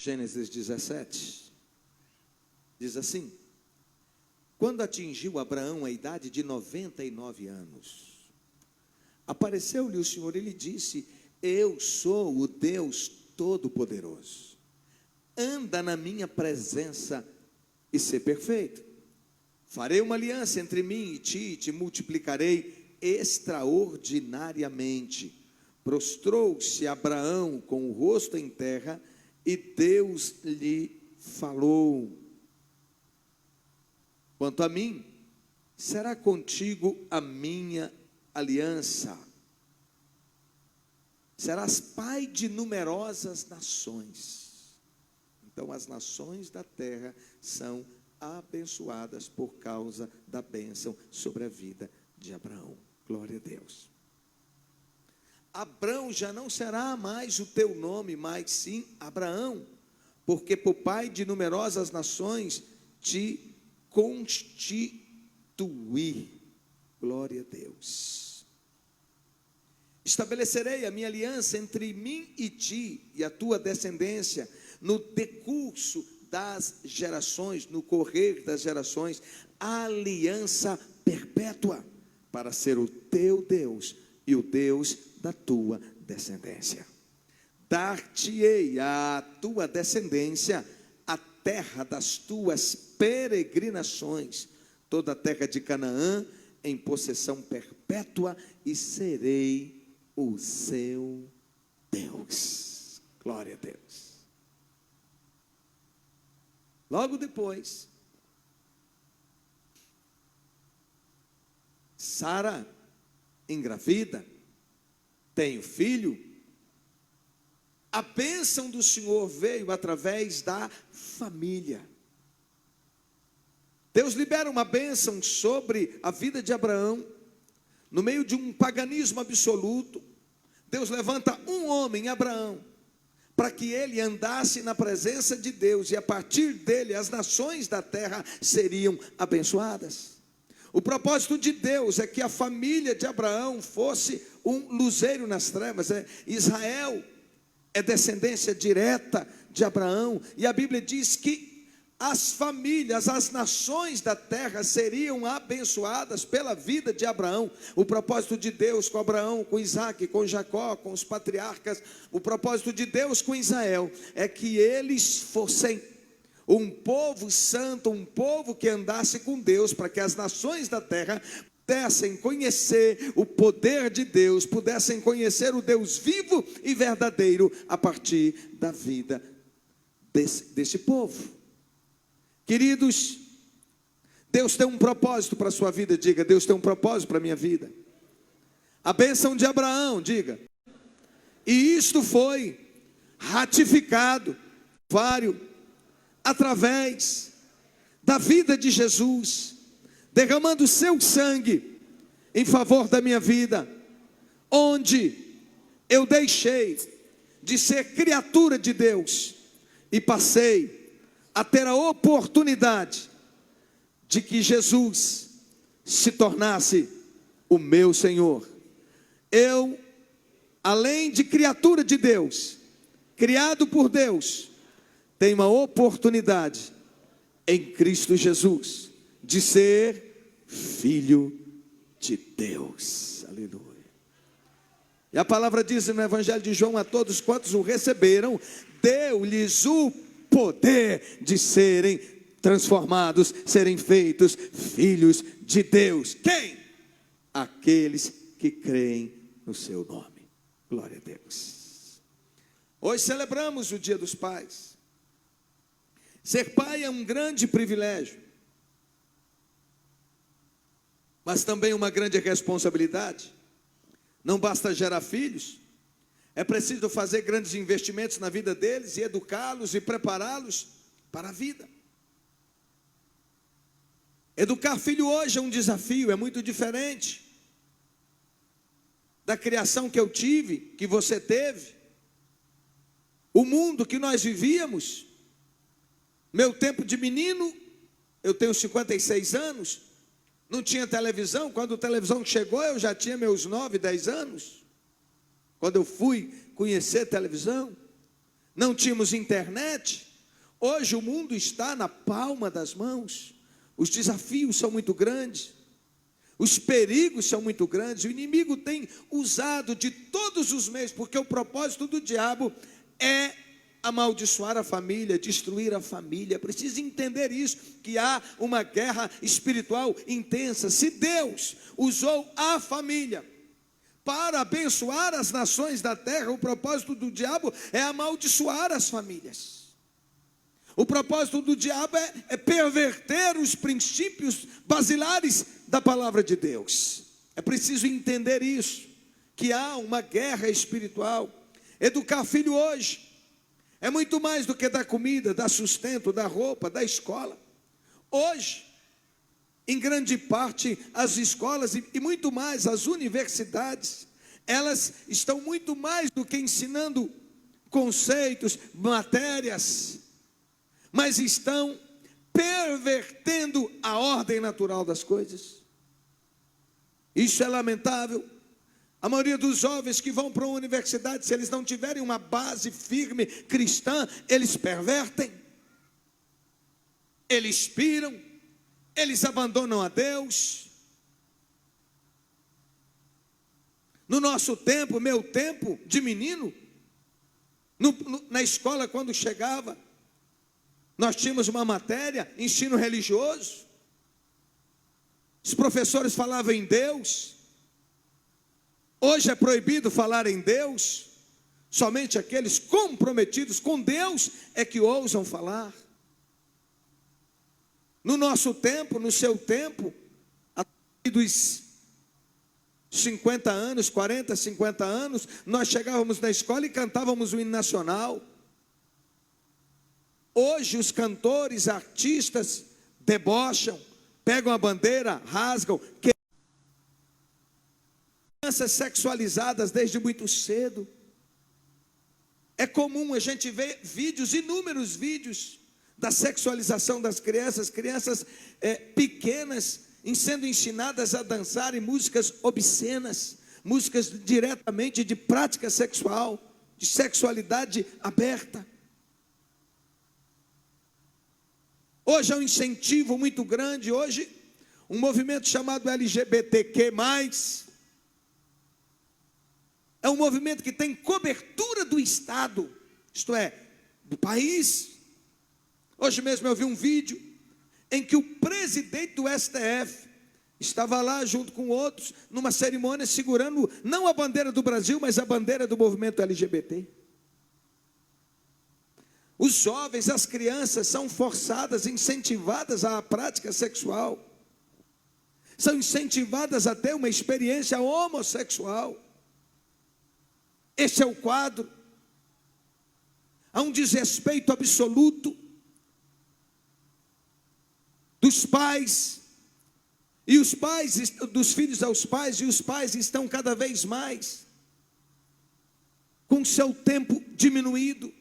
Gênesis 17, diz assim: quando atingiu Abraão a idade de 99 anos, apareceu-lhe o Senhor e lhe disse: eu sou o Deus Todo-Poderoso, anda na minha presença e ser perfeito. Farei uma aliança entre mim e te multiplicarei extraordinariamente. Prostrou-se Abraão com o rosto em terra, e Deus lhe falou: quanto a mim, será contigo a minha aliança. Serás pai de numerosas nações. Então as nações da terra são abençoadas por causa da bênção sobre a vida de Abraão. Glória a Deus. Abrão já não será mais o teu nome, mas sim Abraão, porque por pai de numerosas nações te constituí. Glória a Deus. Estabelecerei a minha aliança entre mim e ti e a tua descendência no decurso das gerações, no correr das gerações, aliança perpétua, para ser o teu Deus e o Deus da tua descendência. Dar-te-ei à tua descendência a terra das tuas peregrinações, toda a terra de Canaã, em possessão perpétua, e serei o seu Deus. Glória a Deus. Logo depois, Sara engravida, tem o filho. A bênção do Senhor veio através da família. Deus libera uma bênção sobre a vida de Abraão, no meio de um paganismo absoluto. Deus levanta um homem, Abraão, para que ele andasse na presença de Deus, e a partir dele as nações da terra seriam abençoadas. O propósito de Deus é que a família de Abraão fosse um luzeiro nas trevas. Israel é descendência direta de Abraão, e a Bíblia diz que as famílias, as nações da terra seriam abençoadas pela vida de Abraão. O propósito de Deus com Abraão, com Isaac, com Jacó, com os patriarcas, o propósito de Deus com Israel é que eles fossem um povo santo, um povo que andasse com Deus, para que as nações da terra pudessem conhecer o poder de Deus, pudessem conhecer o Deus vivo e verdadeiro a partir da vida desse povo. Queridos, Deus tem um propósito para a sua vida. Diga: Deus tem um propósito para a minha vida. A bênção de Abraão, diga. E isto foi ratificado, através da vida de Jesus, derramando o seu sangue em favor da minha vida, onde eu deixei de ser criatura de Deus e passei a ter a oportunidade de que Jesus se tornasse o meu Senhor. Eu, além de criatura de Deus, criado por Deus, tenho uma oportunidade em Cristo Jesus de ser filho de Deus. Aleluia. E a palavra diz no Evangelho de João: a todos quantos o receberam, deu-lhes o poder de serem transformados, serem feitos filhos de Deus. Quem? Aqueles que creem no seu nome. Glória a Deus. Hoje celebramos o Dia dos Pais. Ser pai é um grande privilégio, mas também uma grande responsabilidade. Não basta gerar filhos, é preciso fazer grandes investimentos na vida deles, e educá-los e prepará-los para a vida. Educar filho hoje é um desafio, é muito diferente da criação que eu tive, que você teve. O mundo que nós vivíamos, meu tempo de menino, eu tenho 56 anos, não tinha televisão. Quando a televisão chegou, eu já tinha meus 9, 10 anos. Quando eu fui conhecer televisão, não tínhamos internet. Hoje o mundo está na palma das mãos. Os desafios são muito grandes, os perigos são muito grandes. O inimigo tem usado de todos os meios, porque o propósito do diabo é amaldiçoar a família, destruir a família. Precisa entender isso, que há uma guerra espiritual intensa. Se Deus usou a família para abençoar as nações da terra, o propósito do diabo é amaldiçoar as famílias. O propósito do diabo é perverter os princípios basilares da palavra de Deus. É preciso entender isso, que há uma guerra espiritual. Educar filho hoje é muito mais do que dar comida, dar sustento, dar roupa, dar escola. Hoje, em grande parte, as escolas e muito mais as universidades, elas estão muito mais do que ensinando conceitos, matérias, mas estão pervertendo a ordem natural das coisas. Isso é lamentável. A maioria dos jovens que vão para uma universidade, se eles não tiverem uma base firme cristã, eles pervertem, eles piram, eles abandonam a Deus. No nosso tempo, meu tempo de menino, na escola quando chegava, nós tínhamos uma matéria, ensino religioso. Os professores falavam em Deus. Hoje é proibido falar em Deus. Somente aqueles comprometidos com Deus é que ousam falar. No nosso tempo, no seu tempo, a dos 50 anos, 40, 50 anos, nós chegávamos na escola e cantávamos o hino nacional. Hoje os cantores, artistas debocham, pegam a bandeira, rasgam, crianças sexualizadas desde muito cedo. É comum a gente ver vídeos, inúmeros vídeos da sexualização das crianças, pequenas, sendo ensinadas a dançar em músicas obscenas, músicas diretamente de prática sexual, de sexualidade aberta. Hoje é um incentivo muito grande. Hoje, um movimento chamado LGBTQ+, é um movimento que tem cobertura do Estado, isto é, do país. Hoje mesmo eu vi um vídeo em que o presidente do STF estava lá junto com outros, numa cerimônia, segurando não a bandeira do Brasil, mas a bandeira do movimento LGBT. Os jovens, as crianças são forçadas, incentivadas à prática sexual, são incentivadas a ter uma experiência homossexual. Este é o quadro. Há um desrespeito absoluto dos pais, e os pais, dos filhos aos pais, e os pais estão cada vez mais com seu tempo diminuído.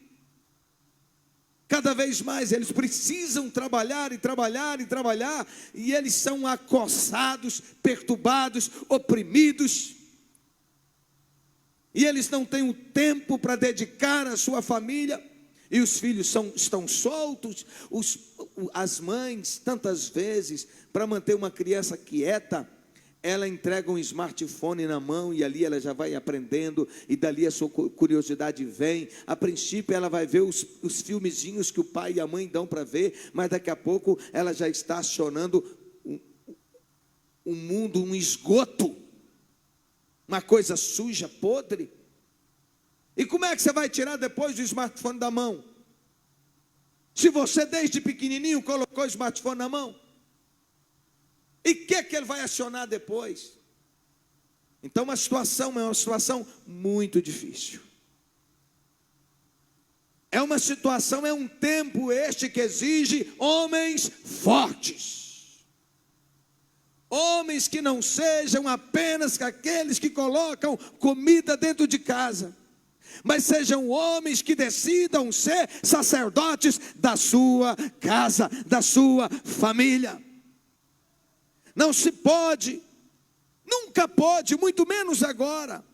Cada vez mais eles precisam trabalhar e trabalhar e trabalhar, e eles são acossados, perturbados, oprimidos, e eles não têm o tempo para dedicar à sua família, e os filhos estão soltos. As mães, tantas vezes, para manter uma criança quieta, ela entrega um smartphone na mão e ali ela já vai aprendendo, e dali a sua curiosidade vem. A princípio ela vai ver os filmezinhos que o pai e a mãe dão para ver, mas daqui a pouco ela já está acionando um mundo, um esgoto, uma coisa suja, podre. E como é que você vai tirar depois do smartphone da mão? Se você desde pequenininho colocou o smartphone na mão, e o que ele vai acionar depois? Então a situação é uma situação muito difícil. É uma situação, é um tempo este que exige homens fortes. Homens que não sejam apenas aqueles que colocam comida dentro de casa, mas sejam homens que decidam ser sacerdotes da sua casa, da sua família. Não se pode, nunca pode, muito menos agora,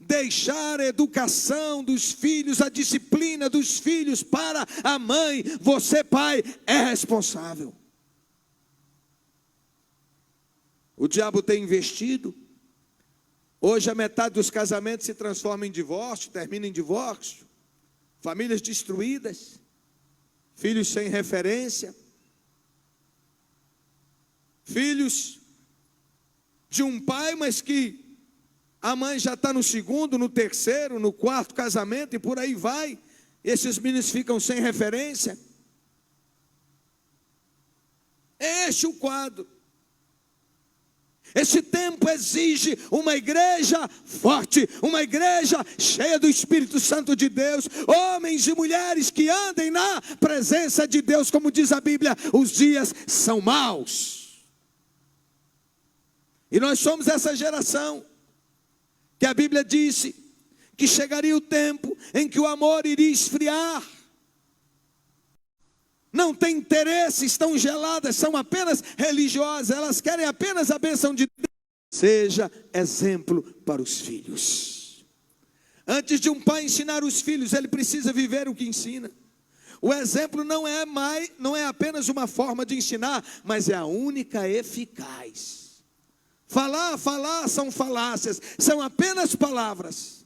deixar a educação dos filhos, a disciplina dos filhos para a mãe. Você, pai, é responsável. O diabo tem investido. Hoje a metade dos casamentos se transforma em divórcio, termina em divórcio. Famílias destruídas, filhos sem referência, filhos de um pai, mas que a mãe já está no segundo, no terceiro, no quarto casamento e por aí vai. Esses meninos ficam sem referência. É este o quadro. Esse tempo exige uma igreja forte, uma igreja cheia do Espírito Santo de Deus, homens e mulheres que andem na presença de Deus, como diz a Bíblia, os dias são maus. E nós somos essa geração, que a Bíblia disse, que chegaria o tempo em que o amor iria esfriar. Não tem interesse, estão geladas, são apenas religiosas, elas querem apenas a bênção de Deus. Seja exemplo para os filhos. Antes de um pai ensinar os filhos, ele precisa viver o que ensina. O exemplo não é apenas uma forma de ensinar, mas é a única eficaz. Falar são falácias, são apenas palavras.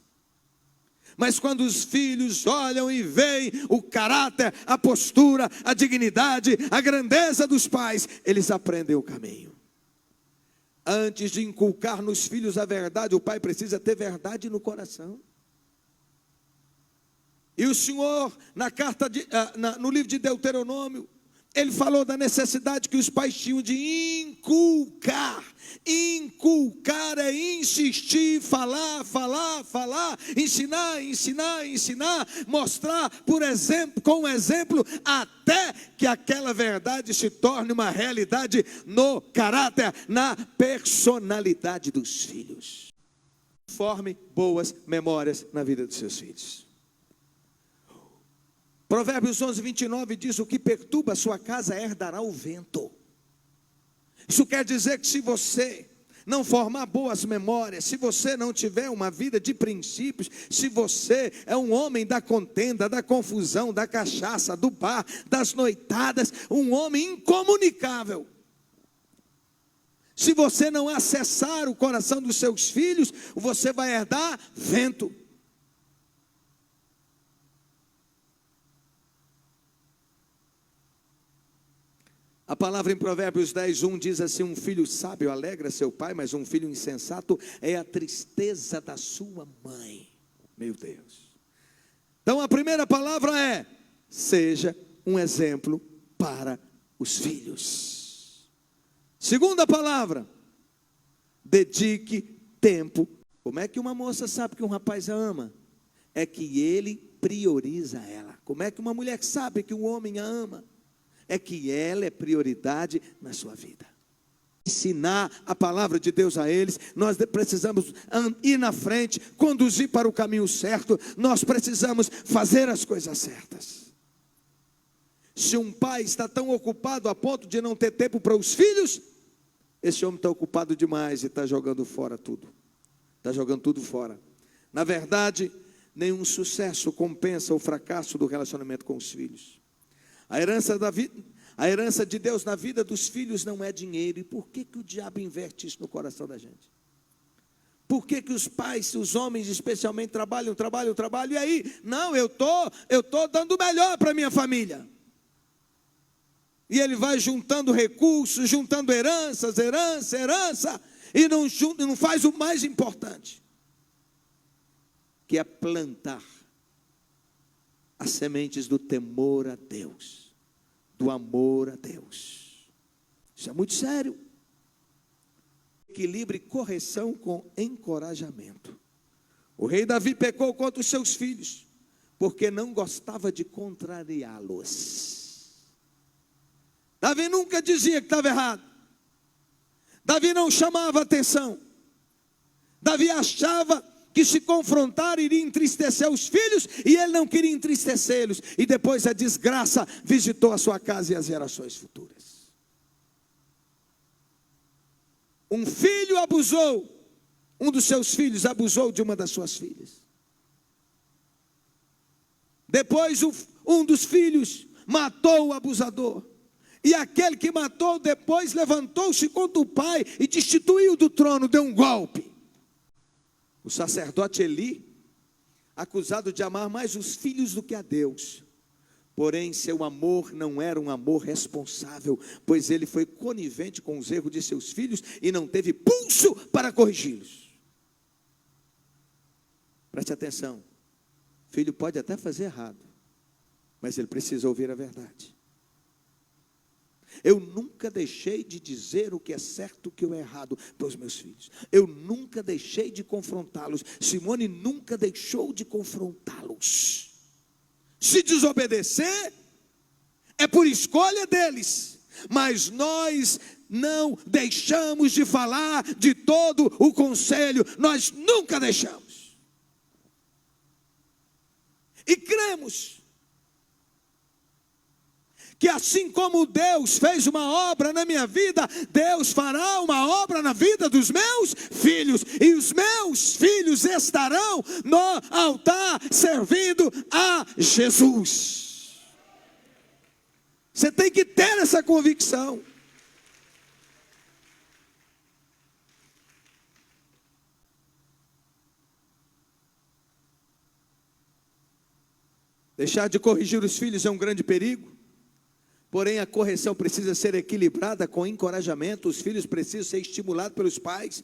Mas quando os filhos olham e veem o caráter, a postura, a dignidade, a grandeza dos pais, eles aprendem o caminho. Antes de inculcar nos filhos a verdade, o pai precisa ter verdade no coração. E o Senhor, no livro de Deuteronômio, ele falou da necessidade que os pais tinham de inculcar. Inculcar é insistir, falar, ensinar, mostrar por exemplo, com exemplo, até que aquela verdade se torne uma realidade no caráter, na personalidade dos filhos. Forme boas memórias na vida dos seus filhos. Provérbios 11, 29 diz: o que perturba a sua casa herdará o vento. Isso quer dizer que se você não formar boas memórias, se você não tiver uma vida de princípios, se você é um homem da contenda, da confusão, da cachaça, do bar, das noitadas, um homem incomunicável, se você não acessar o coração dos seus filhos, você vai herdar vento. A palavra em Provérbios 10, 1 diz assim: um filho sábio alegra seu pai, mas um filho insensato é a tristeza da sua mãe. Meu Deus. Então a primeira palavra é: seja um exemplo para os filhos. Segunda palavra: dedique tempo. Como é que uma moça sabe que um rapaz a ama? É que ele prioriza ela. Como é que uma mulher sabe que um homem a ama? É que ela é prioridade na sua vida. Ensinar a palavra de Deus a eles, nós precisamos ir na frente, conduzir para o caminho certo, nós precisamos fazer as coisas certas. Se um pai está tão ocupado a ponto de não ter tempo para os filhos, esse homem está ocupado demais e está jogando fora tudo. Está jogando tudo fora. Na verdade, nenhum sucesso compensa o fracasso do relacionamento com os filhos. A herança de Deus na vida dos filhos não é dinheiro. E por que o diabo inverte isso no coração da gente? Por que os pais, os homens especialmente, trabalham, e aí? Não, eu tô dando o melhor para minha família. E ele vai juntando recursos, juntando herança, e não faz o mais importante, que é plantar as sementes do temor a Deus, do amor a Deus. Isso é muito sério. Equilibre correção com encorajamento. O rei Davi pecou contra os seus filhos, porque não gostava de contrariá-los. Davi nunca dizia que estava errado. Davi não chamava atenção. Davi achava que se confrontar iria entristecer os filhos, e ele não queria entristecê-los, e depois a desgraça visitou a sua casa e as gerações futuras. Um filho abusou, um dos seus filhos abusou de uma das suas filhas. Depois um dos filhos matou o abusador. E aquele que matou depois levantou-se contra o pai e destituiu do trono, deu um golpe. O sacerdote Eli, acusado de amar mais os filhos do que a Deus. Porém, seu amor não era um amor responsável, pois ele foi conivente com os erros de seus filhos e não teve pulso para corrigi-los. Preste atenção, filho pode até fazer errado, mas ele precisa ouvir a verdade. Eu nunca deixei de dizer o que é certo e o que é errado para os meus filhos. Eu nunca deixei de confrontá-los. Simone nunca deixou de confrontá-los. Se desobedecer, é por escolha deles. Mas nós não deixamos de falar de todo o conselho. Nós nunca deixamos. E cremos que assim como Deus fez uma obra na minha vida, Deus fará uma obra na vida dos meus filhos. E os meus filhos estarão no altar servindo a Jesus. Você tem que ter essa convicção. Deixar de corrigir os filhos é um grande perigo. Porém, a correção precisa ser equilibrada com encorajamento. Os filhos precisam ser estimulados pelos pais.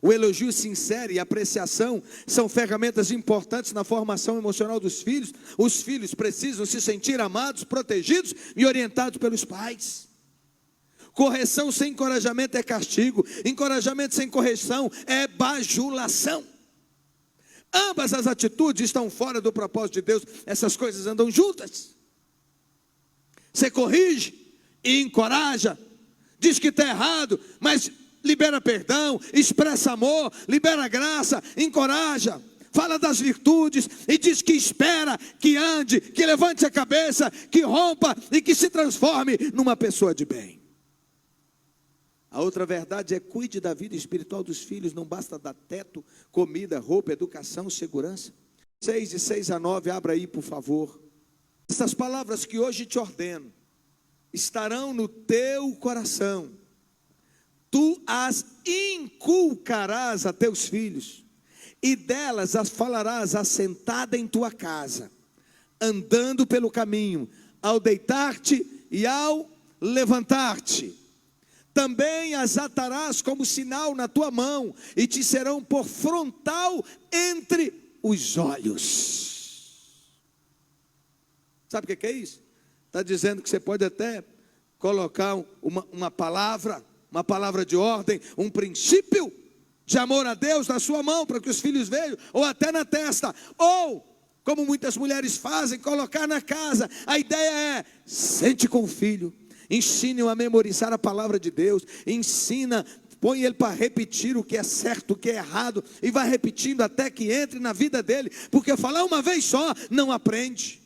O elogio sincero e a apreciação são ferramentas importantes na formação emocional dos filhos. Os filhos precisam se sentir amados, protegidos e orientados pelos pais. Correção sem encorajamento é castigo. Encorajamento sem correção é bajulação. Ambas as atitudes estão fora do propósito de Deus. Essas coisas andam juntas. Você corrige e encoraja, diz que está errado, mas libera perdão, expressa amor, libera graça, encoraja, fala das virtudes e diz que espera, que ande, que levante a cabeça, que rompa e que se transforme numa pessoa de bem. A outra verdade é: cuide da vida espiritual dos filhos. Não basta dar teto, comida, roupa, educação, segurança. 6 de 6 a 9, abra aí por favor. Essas palavras que hoje te ordeno estarão no teu coração. Tu as inculcarás a teus filhos, e delas as falarás assentada em tua casa, andando pelo caminho, ao deitar-te e ao levantar-te. Também as atarás como sinal na tua mão, e te serão por frontal entre os olhos. Sabe o que é isso? Está dizendo que você pode até colocar uma palavra de ordem, um princípio de amor a Deus na sua mão, para que os filhos vejam, ou até na testa, ou, como muitas mulheres fazem, colocar na casa. A ideia é: sente com o filho, ensine-o a memorizar a palavra de Deus, põe ele para repetir o que é certo, o que é errado, e vai repetindo até que entre na vida dele, porque falar uma vez só não aprende.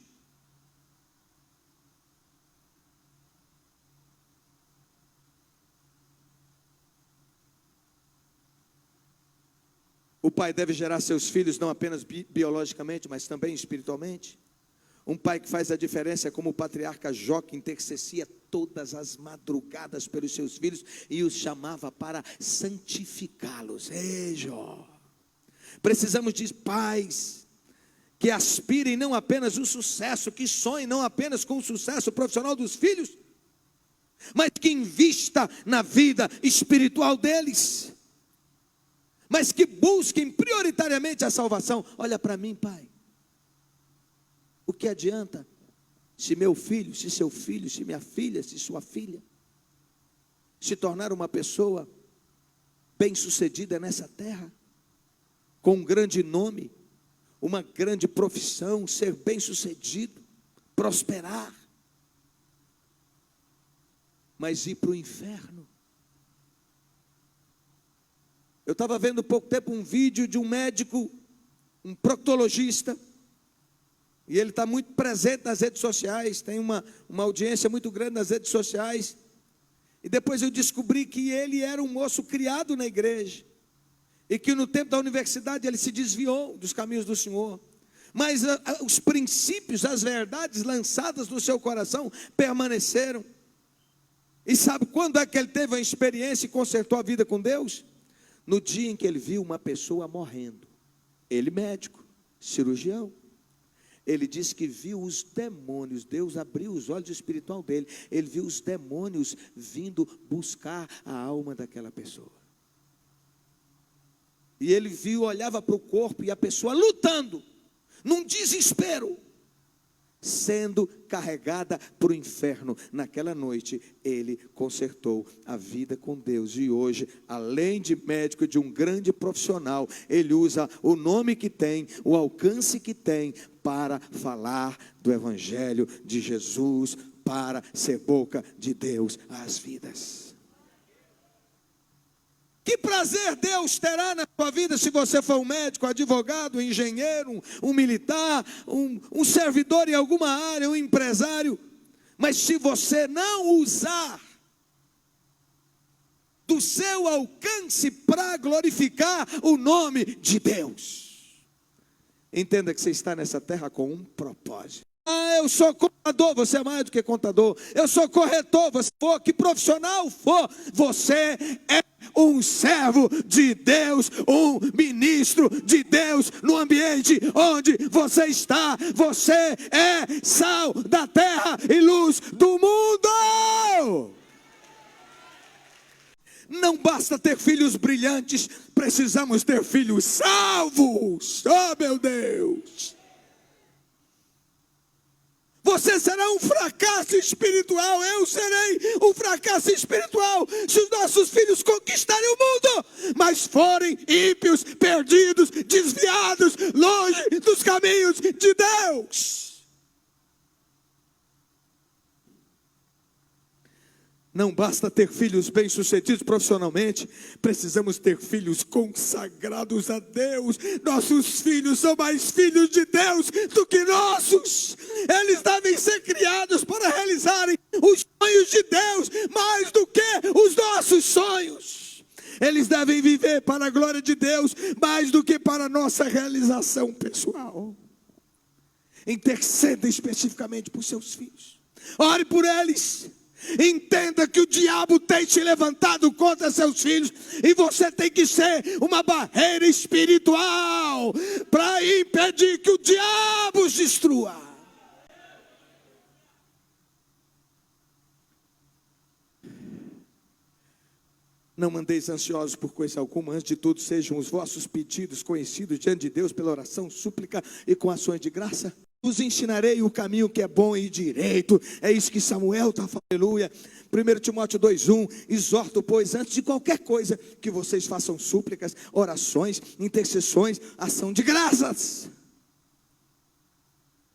O pai deve gerar seus filhos não apenas biologicamente, mas também espiritualmente. Um pai que faz a diferença é como o patriarca Jó, que intercedia todas as madrugadas pelos seus filhos e os chamava para santificá-los. Ei, Jó! Precisamos de pais que aspirem não apenas o sucesso, que sonhem não apenas com o sucesso profissional dos filhos, mas que invista na vida espiritual deles. Mas que busquem prioritariamente a salvação. Olha para mim, pai. O que adianta se meu filho, se seu filho, se minha filha, se sua filha se tornar uma pessoa bem-sucedida nessa terra, com um grande nome, uma grande profissão, ser bem-sucedido, prosperar, mas ir para o inferno? Eu estava vendo há pouco tempo um vídeo de um médico, um proctologista, e ele está muito presente nas redes sociais, tem uma audiência muito grande nas redes sociais. E depois eu descobri que ele era um moço criado na igreja, e que no tempo da universidade ele se desviou dos caminhos do Senhor. Mas os princípios, as verdades lançadas no seu coração permaneceram. E sabe quando é que ele teve uma experiência e consertou a vida com Deus? No dia em que ele viu uma pessoa morrendo. Ele médico, cirurgião. Ele disse que viu os demônios. Deus abriu os olhos espiritual dele. Ele viu os demônios vindo buscar a alma daquela pessoa. E ele viu, olhava para o corpo e a pessoa lutando, num desespero, sendo carregada para o inferno. Naquela noite, ele consertou a vida com Deus. E hoje, além de médico, de um grande profissional, ele usa o nome que tem, o alcance que tem, para falar do Evangelho de Jesus, para ser boca de Deus às vidas. Que prazer Deus terá na sua vida se você for um médico, um advogado, um engenheiro, um militar, um servidor em alguma área, um empresário. Mas se você não usar do seu alcance para glorificar o nome de Deus, entenda que você está nessa terra com um propósito. Eu sou contador, você é mais do que contador. Eu sou corretor, você for, que profissional for, você é um servo de Deus, um ministro de Deus no ambiente onde você está. Você é sal da terra e luz do mundo. Não basta ter filhos brilhantes, precisamos ter filhos salvos. Oh, meu Deus! Você será um fracasso espiritual, eu serei um fracasso espiritual se os nossos filhos conquistarem o mundo, mas forem ímpios, perdidos, desviados, longe dos caminhos de Deus. Não basta ter filhos bem-sucedidos profissionalmente, precisamos ter filhos consagrados a Deus. Nossos filhos são mais filhos de Deus do que nossos. Eles devem ser criados para realizarem os sonhos de Deus mais do que os nossos sonhos. Eles devem viver para a glória de Deus mais do que para a nossa realização pessoal. Interceda especificamente por seus filhos. Ore por eles. Entenda que o diabo tem te levantado contra seus filhos e você tem que ser uma barreira espiritual para impedir que o diabo os destrua. Não andeis ansiosos por coisa alguma, antes de tudo sejam os vossos pedidos conhecidos diante de Deus pela oração, súplica e com ações de graça. Vos ensinarei o caminho que é bom e direito. É isso que Samuel está falando, aleluia. 1 Timóteo 2:1, exorto, pois, antes de qualquer coisa, que vocês façam súplicas, orações, intercessões, ação de graças.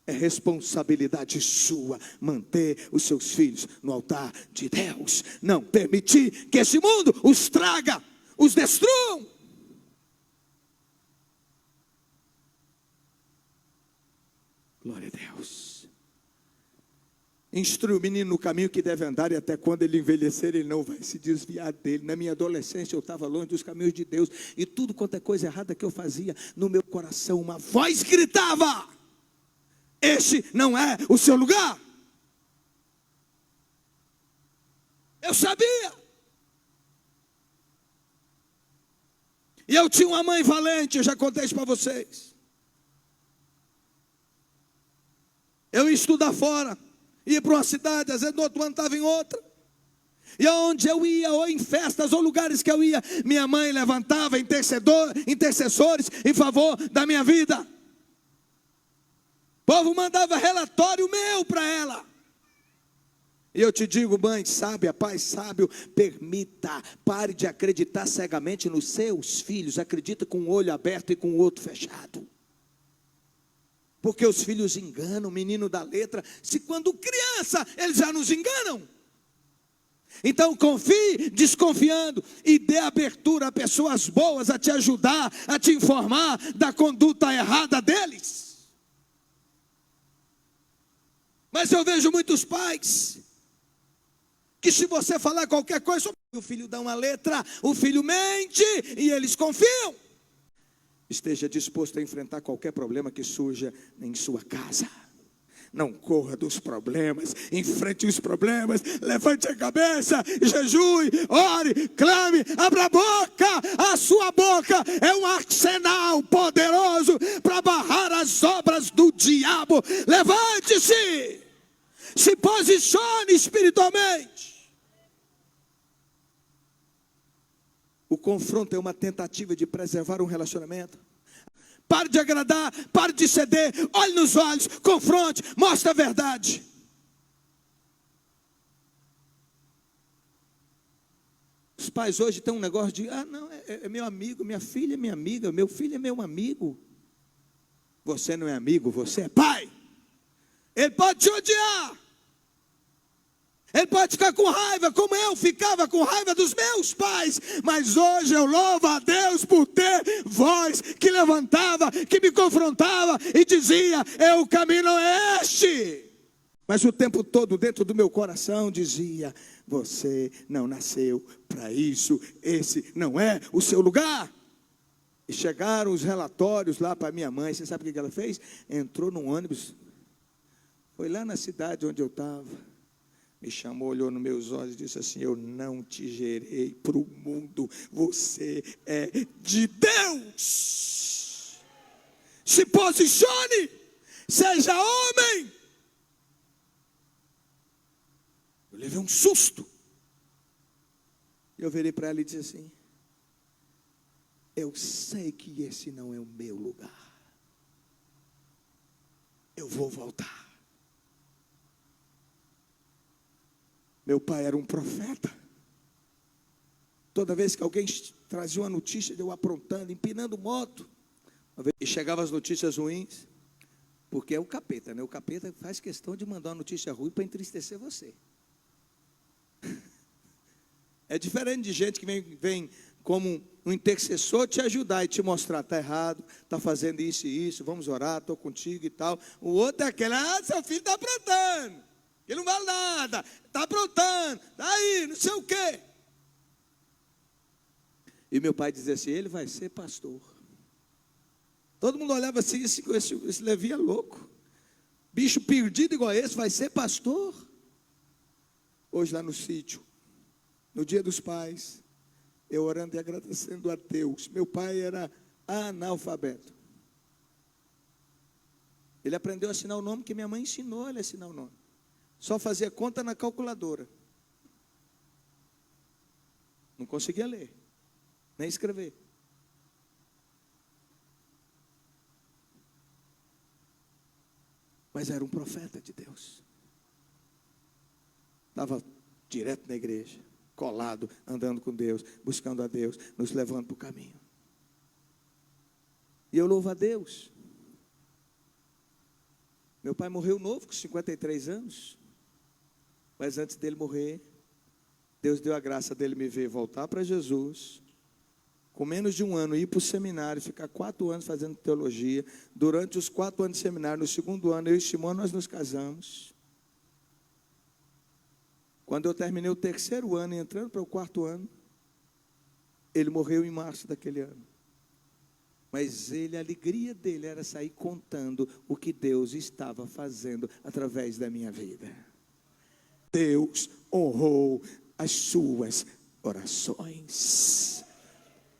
É responsabilidade sua manter os seus filhos no altar de Deus. Não permitir que esse mundo os traga, os destruam. Glória a Deus. Instrui o menino no caminho que deve andar, e até quando ele envelhecer, ele não vai se desviar dele. Na minha adolescência eu estava longe dos caminhos de Deus, e tudo quanto é coisa errada que eu fazia, no meu coração uma voz gritava: este não é o seu lugar. Eu sabia. E eu tinha uma mãe valente, eu já contei isso para vocês. Eu ia estudar fora, ia para uma cidade, às vezes no outro ano estava em outra. E aonde eu ia, ou em festas, ou lugares que eu ia, minha mãe levantava intercessores em favor da minha vida. O povo mandava relatório meu para ela. E eu te digo, mãe sábia, pai sábio, permita, pare de acreditar cegamente nos seus filhos. Acredita com um olho aberto e com o outro fechado. Porque os filhos enganam, menino da letra. Se quando criança, eles já nos enganam. Então confie desconfiando e dê abertura a pessoas boas a te ajudar, a te informar da conduta errada deles. Mas eu vejo muitos pais que se você falar qualquer coisa, o filho dá uma letra, o filho mente e eles confiam. Esteja disposto a enfrentar qualquer problema que surja em sua casa. Não corra dos problemas, enfrente os problemas, levante a cabeça, jejue, ore, clame, abra a boca. A sua boca é um arsenal poderoso para barrar as obras do diabo. Levante-se, se posicione espiritualmente. O confronto é uma tentativa de preservar um relacionamento. Pare de agradar, pare de ceder, olhe nos olhos, confronte, mostre a verdade. Os pais hoje têm um negócio de, não, é meu amigo, minha filha é minha amiga, meu filho é meu amigo. Você não é amigo, você é pai. Ele pode te odiar. Ele pode ficar com raiva, como eu ficava com raiva dos meus pais. Mas hoje eu louvo a Deus por ter voz que levantava, que me confrontava e dizia, o caminho não é este. Mas o tempo todo dentro do meu coração dizia, você não nasceu para isso, esse não é o seu lugar. E chegaram os relatórios lá para minha mãe. Você sabe o que ela fez? Entrou num ônibus, foi lá na cidade onde eu estava. Me chamou, olhou nos meus olhos e disse assim, eu não te gerei para o mundo, você é de Deus. Se posicione, seja homem. Eu levei um susto. Eu virei para ela e disse assim, eu sei que esse não é o meu lugar. Eu vou voltar. Meu pai era um profeta. Toda vez que alguém trazia uma notícia de eu aprontando, empinando moto, e chegavam as notícias ruins, porque é o capeta, né? O capeta faz questão de mandar uma notícia ruim para entristecer você. É diferente de gente que vem como um intercessor te ajudar e te mostrar, está errado, está fazendo isso e isso, vamos orar, estou contigo e tal. O outro é aquele, seu filho está aprontando. Ele não vale nada, está aprontando, está aí, não sei o quê. E meu pai dizia assim, ele vai ser pastor. Todo mundo olhava assim, esse Levi é louco. Bicho perdido igual esse, vai ser pastor. Hoje lá no sítio, no dia dos pais, eu orando e agradecendo a Deus. Meu pai era analfabeto. Ele aprendeu a assinar o nome que minha mãe ensinou ele a assinar o nome. Só fazia conta na calculadora. Não conseguia ler, nem escrever. Mas era um profeta de Deus. Estava direto na igreja, colado, andando com Deus, buscando a Deus, nos levando para o caminho. E eu louvo a Deus. Meu pai morreu novo, com 53 anos. Mas antes dele morrer, Deus deu a graça dele me ver voltar para Jesus, com menos de um ano, ir para o seminário, ficar 4 anos fazendo teologia. Durante os 4 anos de seminário, no segundo ano, eu e Simone, nós nos casamos. Quando eu terminei o 3º ano, entrando para o 4º ano, ele morreu em março daquele ano. Mas a alegria dele era sair contando o que Deus estava fazendo através da minha vida. Deus honrou as suas orações.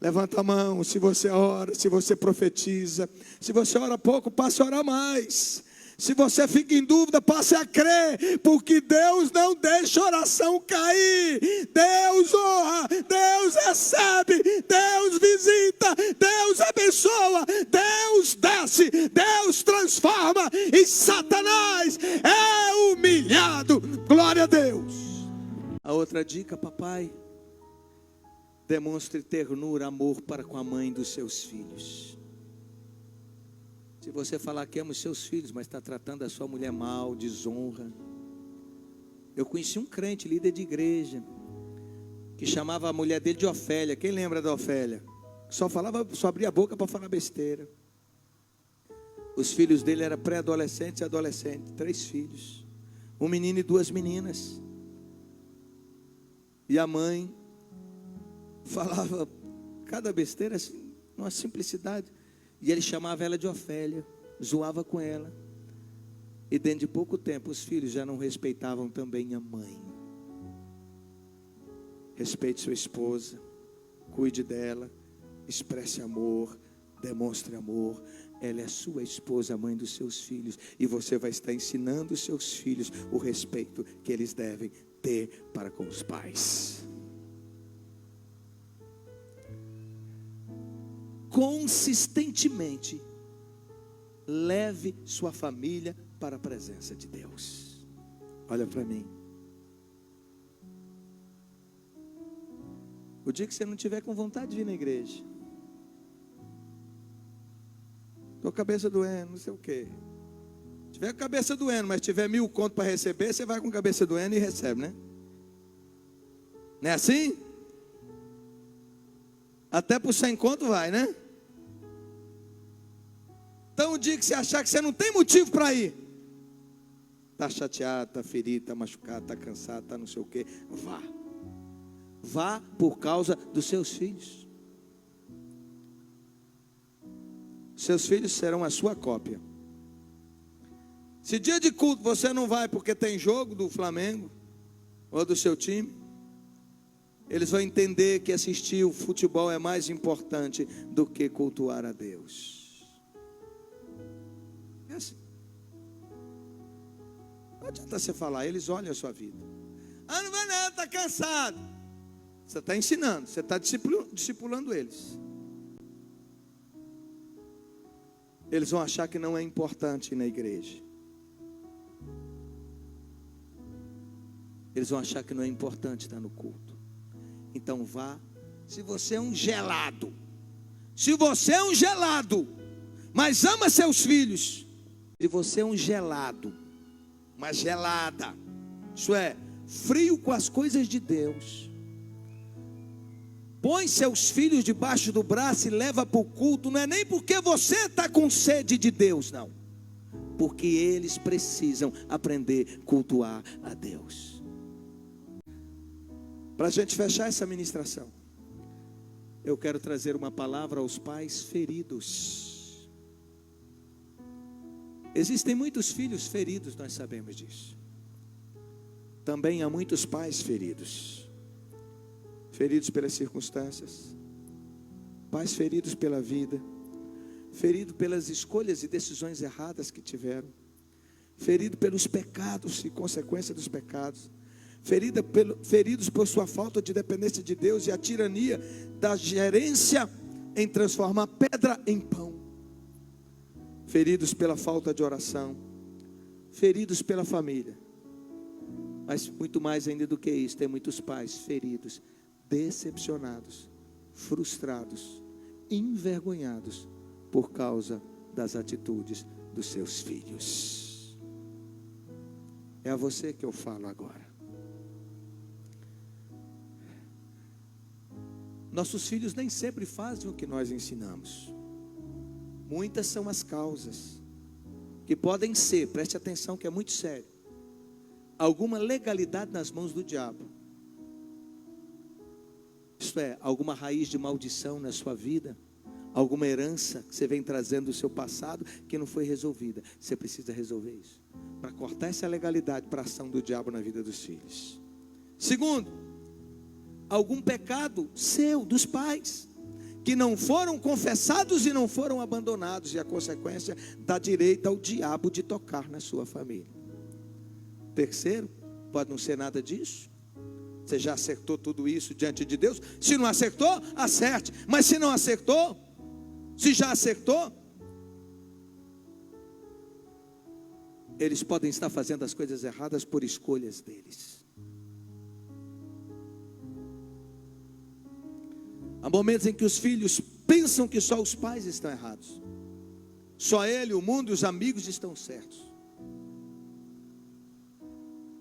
Levanta a mão se você ora, se você profetiza. Se você ora pouco, passe a orar mais. Se você fica em dúvida, passe a crer, porque Deus não deixa a oração cair. Deus honra, Deus recebe, Deus visita, Deus abençoa, Deus desce, Deus transforma, e Satanás é humilhado. Glória a Deus. A outra dica, papai: demonstre ternura, amor para com a mãe dos seus filhos. Se você falar que ama os seus filhos, mas está tratando a sua mulher mal, desonra. Eu conheci um crente, líder de igreja, que chamava a mulher dele de Ofélia. Quem lembra da Ofélia? Só abria a boca para falar besteira. Os filhos dele eram pré-adolescentes e adolescentes, 3 filhos, um menino e 2 meninas. E a mãe falava cada besteira assim, uma simplicidade. E ele chamava ela de Ofélia, zoava com ela. E dentro de pouco tempo os filhos já não respeitavam também a mãe. Respeite sua esposa, cuide dela, expresse amor, demonstre amor. Ela é sua esposa, a mãe dos seus filhos. E você vai estar ensinando os seus filhos o respeito que eles devem ter para com os pais. Consistentemente, leve sua família para a presença de Deus. Olha para mim. O dia que você não tiver com vontade de vir na igreja, estou com a cabeça doendo, não sei o quê. Tiver com a cabeça doendo, mas tiver 1.000 conto para receber, você vai com a cabeça doendo e recebe, né? Não é assim? Até por 100 conto vai, né? Então o dia que você achar que você não tem motivo para ir, está chateado, está ferido, está machucado, está cansado, está não sei o quê, vá. Vá por causa dos seus filhos. Seus filhos serão a sua cópia. Se dia de culto você não vai porque tem jogo do Flamengo ou do seu time, eles vão entender que assistir o futebol é mais importante do que cultuar a Deus. É assim. Não adianta você falar, eles olham a sua vida. Ah, não vai não, está cansado. Você está ensinando, você está discipulando eles. Eles vão achar que não é importante ir na igreja. Eles vão achar que não é importante estar no culto. Então vá. Se você é um gelado, mas ama seus filhos. Se você é um gelado, uma gelada, isso é, frio com as coisas de Deus, põe seus filhos debaixo do braço e leva para o culto. Não é nem porque você está com sede de Deus, não. Porque eles precisam aprender a cultuar a Deus. Para a gente fechar essa ministração, eu quero trazer uma palavra aos pais feridos. Existem muitos filhos feridos, nós sabemos disso. Também há muitos pais feridos. Feridos pelas circunstâncias, pais feridos pela vida, feridos pelas escolhas e decisões erradas que tiveram, feridos pelos pecados e consequência dos pecados, feridos por sua falta de dependência de Deus e a tirania da gerência em transformar pedra em pão, feridos pela falta de oração, feridos pela família. Mas muito mais ainda do que isso, tem muitos pais feridos, decepcionados, frustrados, envergonhados por causa das atitudes dos seus filhos. É a você que eu falo agora. Nossos filhos nem sempre fazem o que nós ensinamos. Muitas são as causas que podem ser, preste atenção que é muito sério, alguma legalidade nas mãos do diabo. Isto é, alguma raiz de maldição na sua vida, alguma herança que você vem trazendo do seu passado que não foi resolvida. Você precisa resolver isso para cortar essa legalidade para a ação do diabo na vida dos filhos. Segundo, algum pecado seu, dos pais, que não foram confessados e não foram abandonados, e a consequência dá direito ao diabo de tocar na sua família. Terceiro, pode não ser nada disso. Você já acertou tudo isso diante de Deus? Se não acertou, acerte. Mas se não acertou, se já acertou, eles podem estar fazendo as coisas erradas por escolhas deles. Há momentos em que os filhos pensam que só os pais estão errados. Só ele, o mundo e os amigos estão certos.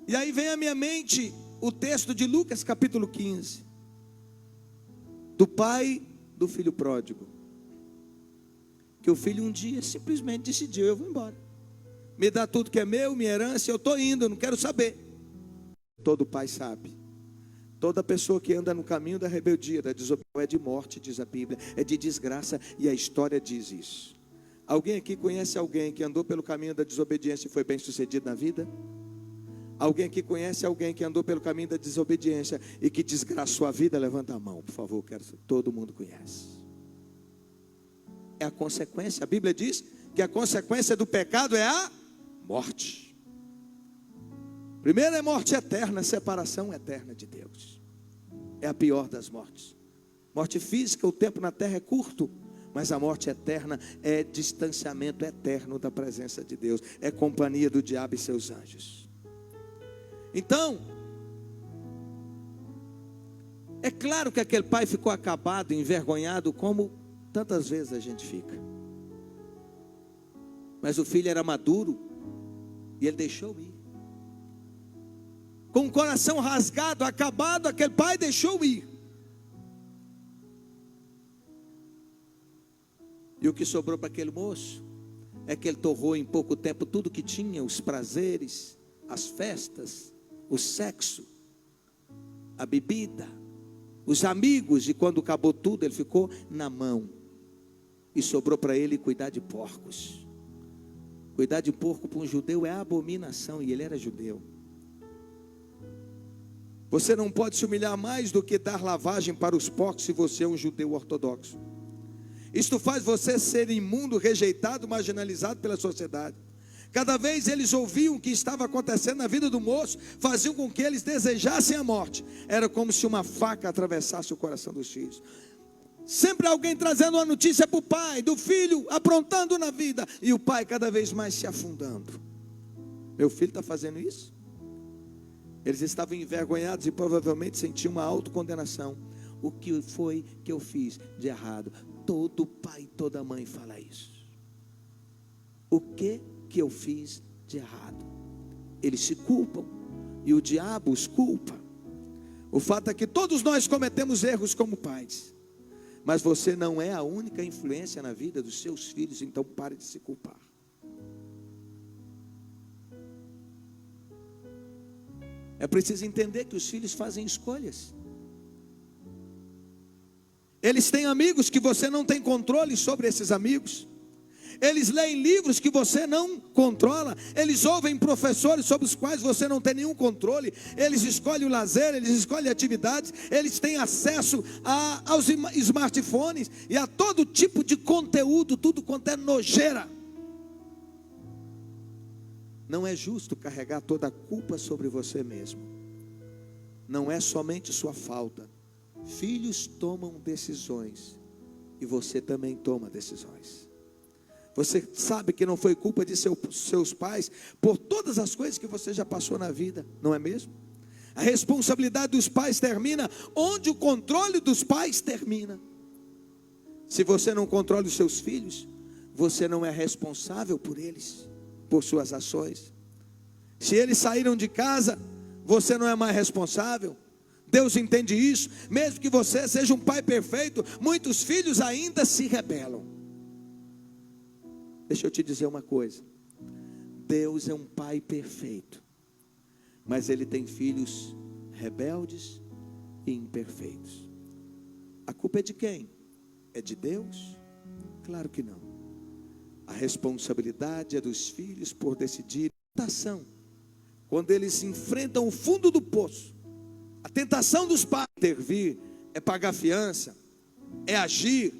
E aí vem à minha mente o texto de Lucas capítulo 15, do pai do filho pródigo, que o filho um dia simplesmente decidiu: eu vou embora, me dá tudo que é meu, minha herança, eu estou indo, eu não quero saber. Todo pai sabe, Toda pessoa que anda no caminho da rebeldia, da desobediência, é de morte, diz a Bíblia, é de desgraça, e a história diz isso. Alguém aqui conhece alguém que andou pelo caminho da desobediência e foi bem sucedido na vida? Alguém aqui conhece alguém que andou pelo caminho da desobediência e que desgraçou a vida? Levanta a mão, por favor, quero que todo mundo conhece. É a consequência. A Bíblia diz que a consequência do pecado é a morte. Primeiro é morte eterna, separação eterna de Deus. É a pior das mortes. Morte física, o tempo na terra é curto, mas a morte eterna é distanciamento eterno da presença de Deus, é companhia do diabo e seus anjos. Então, é claro que aquele pai ficou acabado, envergonhado, como tantas vezes a gente fica. Mas o filho era maduro e ele deixou ir. Com o coração rasgado, acabado, aquele pai deixou ir. E o que sobrou para aquele moço é que ele torrou em pouco tempo tudo que tinha, os prazeres, as festas, o sexo, a bebida, os amigos, e quando acabou tudo, ele ficou na mão. E sobrou para ele cuidar de porcos. Cuidar de porco para um judeu é abominação, e ele era judeu. Você não pode se humilhar mais do que dar lavagem para os porcos se você é um judeu ortodoxo. Isto faz você ser imundo, rejeitado, marginalizado pela sociedade. Cada vez eles ouviam o que estava acontecendo na vida do moço, faziam com que eles desejassem a morte. Era como se uma faca atravessasse o coração dos filhos. Sempre alguém trazendo uma notícia para o pai, do filho aprontando na vida, e o pai cada vez mais se afundando. Meu filho está fazendo isso? Eles estavam envergonhados e provavelmente sentiam uma autocondenação. O que foi que eu fiz de errado? Todo pai e toda mãe fala isso. O que eu fiz de errado? Eles se culpam e o diabo os culpa. O fato é que todos nós cometemos erros como pais, mas você não é a única influência na vida dos seus filhos, então pare de se culpar. É preciso entender que os filhos fazem escolhas. Eles têm amigos que você não tem controle sobre esses amigos. Eles leem livros que você não controla. Eles ouvem professores sobre os quais você não tem nenhum controle. Eles escolhem o lazer, eles escolhem atividades. Eles têm acesso aos smartphones e a todo tipo de conteúdo, tudo quanto é nojeira. Não é justo carregar toda a culpa sobre você mesmo. Não é somente sua falta. Filhos tomam decisões e você também toma decisões. Você sabe que não foi culpa de seus pais por todas as coisas que você já passou na vida, não é mesmo? A responsabilidade dos pais termina onde o controle dos pais termina. Se você não controla os seus filhos, você não é responsável por eles, por suas ações. Se eles saíram de casa, você não é mais responsável. Deus entende isso. Mesmo que você seja um pai perfeito, muitos filhos ainda se rebelam. Deixa eu te dizer uma coisa. Deus é um pai perfeito, mas Ele tem filhos rebeldes e imperfeitos. A culpa é de quem? É de Deus? Claro que não. A responsabilidade é dos filhos por decidir. Tentação, quando eles enfrentam o fundo do poço, a tentação dos pais intervir é pagar fiança, é agir,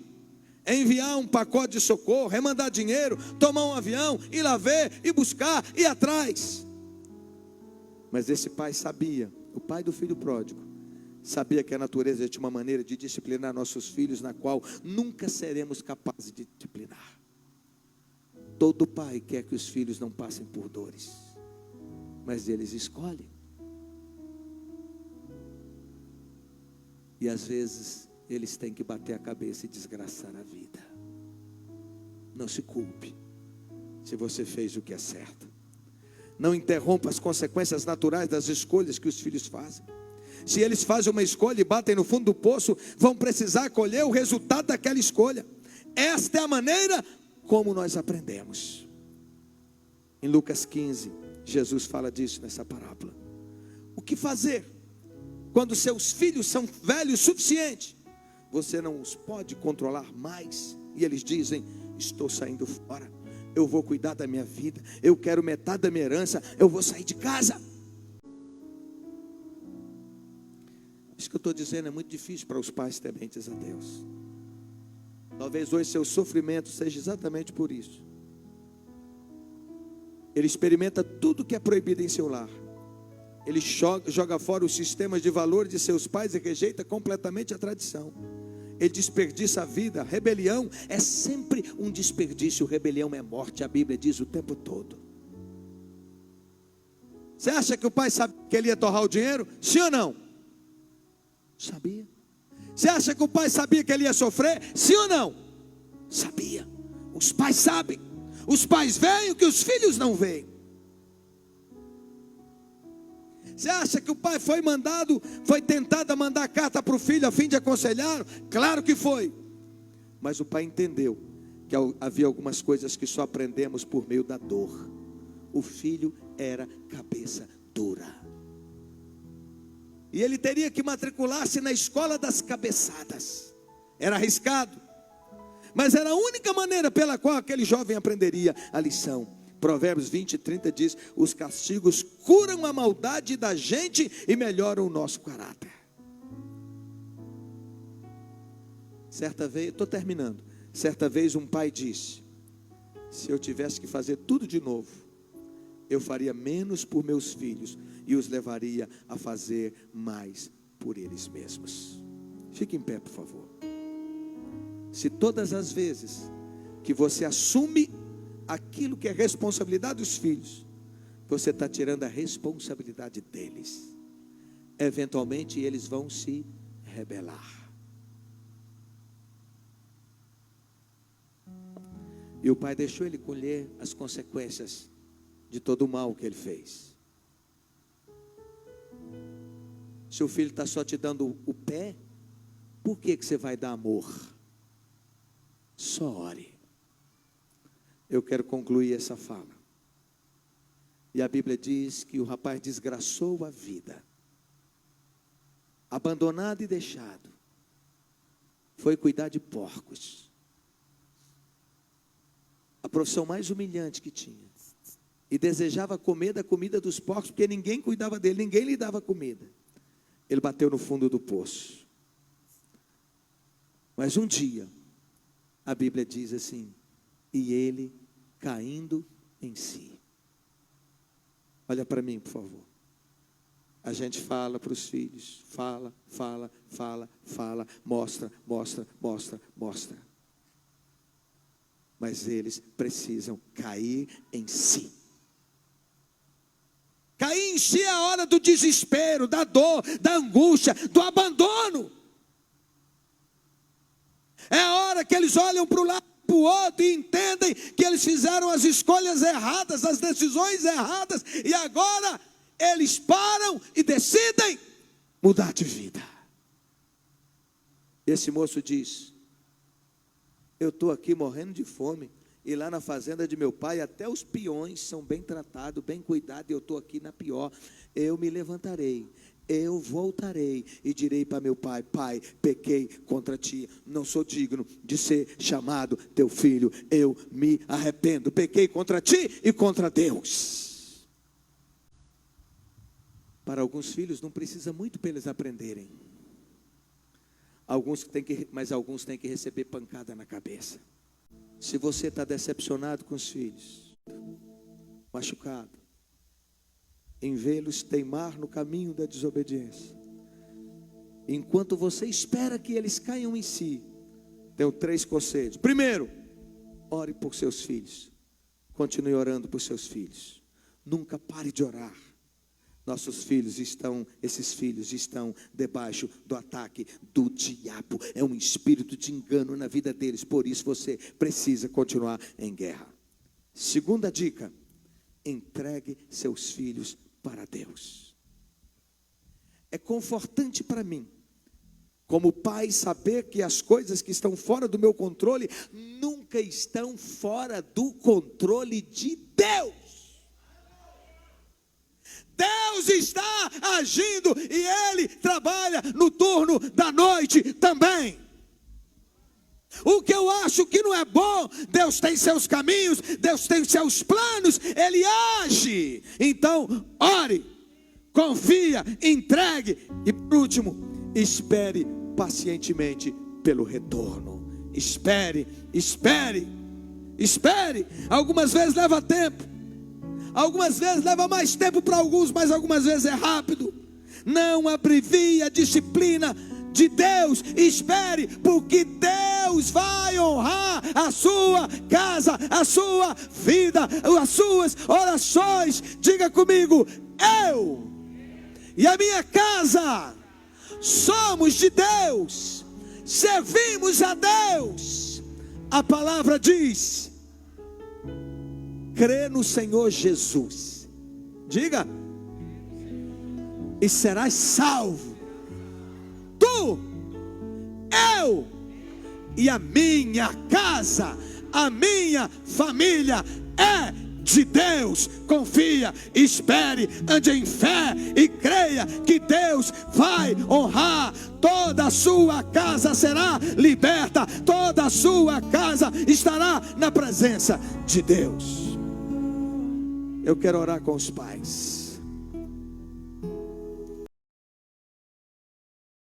é enviar um pacote de socorro, é mandar dinheiro, tomar um avião, ir lá ver, ir buscar, ir atrás. Mas esse pai sabia, o pai do filho pródigo, sabia que a natureza tinha uma maneira de disciplinar nossos filhos, na qual nunca seremos capazes de disciplinar. Todo pai quer que os filhos não passem por dores, mas eles escolhem. E às vezes eles têm que bater a cabeça e desgraçar a vida. Não se culpe se você fez o que é certo. Não interrompa as consequências naturais das escolhas que os filhos fazem. Se eles fazem uma escolha e batem no fundo do poço, vão precisar colher o resultado daquela escolha. Esta é a maneira como nós aprendemos. Em Lucas 15, Jesus fala disso nessa parábola. O que fazer quando seus filhos são velhos o suficiente, você não os pode controlar mais, e eles dizem: estou saindo fora, eu vou cuidar da minha vida, eu quero metade da minha herança, eu vou sair de casa. Isso que eu estou dizendo é muito difícil para os pais tementes a Deus. Talvez hoje seu sofrimento seja exatamente por isso. Ele experimenta tudo que é proibido em seu lar. Ele joga fora os sistemas de valores de seus pais e rejeita completamente a tradição. Ele desperdiça a vida. Rebelião é sempre um desperdício. Rebelião é morte, a Bíblia diz o tempo todo. Você acha que o pai sabia que ele ia torrar o dinheiro? Sim ou não? Sabia. Você acha que o pai sabia que ele ia sofrer? Sim ou não? Sabia. Os pais sabem. Os pais veem o que os filhos não veem. Você acha que o pai foi tentado a mandar carta para o filho a fim de aconselhar? Claro que foi. Mas o pai entendeu que havia algumas coisas que só aprendemos por meio da dor. O filho era cabeça dura. E ele teria que matricular-se na escola das cabeçadas. Era arriscado, mas era a única maneira pela qual aquele jovem aprenderia a lição. Provérbios 20:30 diz: os castigos curam a maldade da gente e melhoram o nosso caráter. Certa vez, estou terminando. Certa vez um pai disse: se eu tivesse que fazer tudo de novo, eu faria menos por meus filhos e os levaria a fazer mais por eles mesmos. Fique em pé, por favor. Se todas as vezes que você assume aquilo que é responsabilidade dos filhos, você está tirando a responsabilidade deles, eventualmente eles vão se rebelar. E o pai deixou ele colher as consequências de todo o mal que ele fez. Se o filho está só te dando o pé, por que você vai dar amor? Só ore. Eu quero concluir essa fala. E a Bíblia diz que o rapaz desgraçou a vida, abandonado e deixado, foi cuidar de porcos, a profissão mais humilhante que tinha, e desejava comer da comida dos porcos, porque ninguém cuidava dele, ninguém lhe dava comida. Ele bateu no fundo do poço. Mas um dia, a Bíblia diz assim: e ele caindo em si. Olha para mim, por favor. A gente fala para os filhos, fala, mostra. Mas eles precisam cair em si. Cair em si é a hora do desespero, da dor, da angústia, do abandono. É a hora que eles olham para o lado, para o outro e entendem que eles fizeram as escolhas erradas, as decisões erradas, e agora eles param e decidem mudar de vida. Esse moço diz: eu estou aqui morrendo de fome, e lá na fazenda de meu pai até os peões são bem tratados, bem cuidados, e eu estou aqui na pior. Eu me levantarei, eu voltarei e direi para meu pai: pai, pequei contra ti, não sou digno de ser chamado teu filho, eu me arrependo, pequei contra ti e contra Deus. Para alguns filhos não precisa muito para eles aprenderem. Mas alguns têm que receber pancada na cabeça. Se você está decepcionado com os filhos, machucado, em vê-los teimar no caminho da desobediência, enquanto você espera que eles caiam em si, tenho 3 conselhos. Primeiro, ore por seus filhos. Continue orando por seus filhos. Nunca pare de orar. Esses filhos estão debaixo do ataque do diabo. É um espírito de engano na vida deles. Por isso você precisa continuar em guerra. Segunda dica: entregue seus filhos para Deus. É confortante para mim, como pai, saber que as coisas que estão fora do meu controle nunca estão fora do controle de Deus. Deus Deus está agindo e Ele trabalha no turno da noite também. O que eu acho que não é bom, Deus tem seus caminhos, Deus tem seus planos, Ele age. Então, ore, confia, entregue e por último, espere pacientemente pelo retorno. Espere. Algumas vezes leva tempo, algumas vezes leva mais tempo para alguns, mas algumas vezes é rápido. Não abrevie a disciplina de Deus, espere, porque Deus vai honrar a sua casa, a sua vida, as suas orações. Diga comigo: eu e a minha casa somos de Deus, servimos a Deus. A palavra diz: crê no Senhor Jesus, diga, e serás salvo, tu, eu e a minha casa, a minha família é de Deus. Confia, espere, ande em fé e creia que Deus vai honrar. Toda a sua casa será liberta, toda a sua casa estará na presença de Deus. Eu quero orar com os pais.